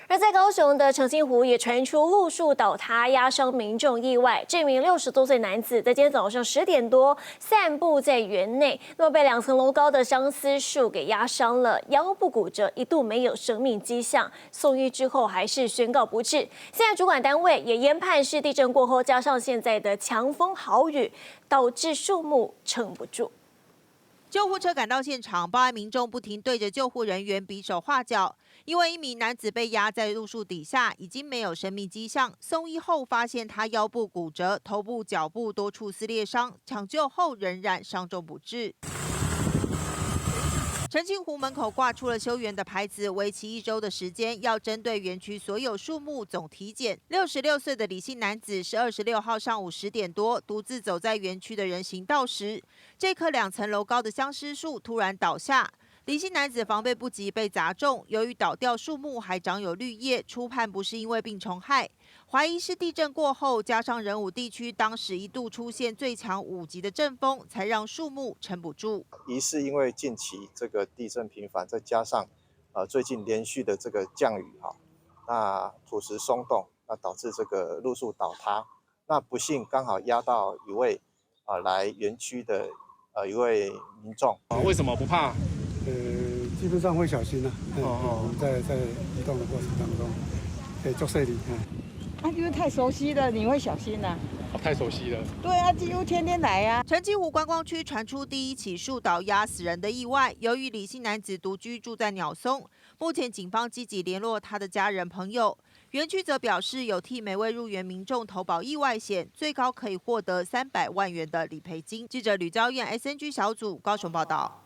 而在高雄的澄清湖也传出路树倒塌压伤民众意外，这名60多岁男子在今天早上10点多散步在园内，那么被2层楼高的相思树给压伤了，腰部骨折，一度没有生命迹象，送医之后还是宣告不治。现在主管单位也研判是地震过后加上现在的强风豪雨，导致树木撑不住。救护车赶到现场，报案民众不停对着救护人员比手画脚，因为一名男子被压在路树底下，已经没有生命迹象。送医后发现他腰部骨折，头部、脚部多处撕裂伤，抢救后仍然伤重不治。澄清湖门口挂出了休园的牌子，为期1周的时间，要针对园区所有树木总体检。66岁的李姓男子是26号上午10点多，独自走在园区的人行道时，这棵2层楼高的相思树突然倒下。李姓男子防备不及被砸中，由于倒掉树木还长有绿叶，初判不是因为病虫害，怀疑是地震过后加上仁武地区当时一度出现最强5级的阵风，才让树木撑不住。疑似因为近期这个地震频繁，再加上最近连续的这个降雨那土石松动，那导致这个路树倒塌。那不幸刚好压到一位来园区的一位民众。为什么不怕？基本上会小心我们在移动的过程当中，可以做摄理。因为太熟悉了，你会小心太熟悉了。对啊，几乎天天来啊。澄清湖观光区传出第1起树倒压死人的意外，由于李姓男子独居住在鸟松，目前警方积极联络他的家人朋友。园区则表示有替每位入园民众投保意外险，最高可以获得300万元的理赔金。记者吕昭燕 SNG 小组高雄报道。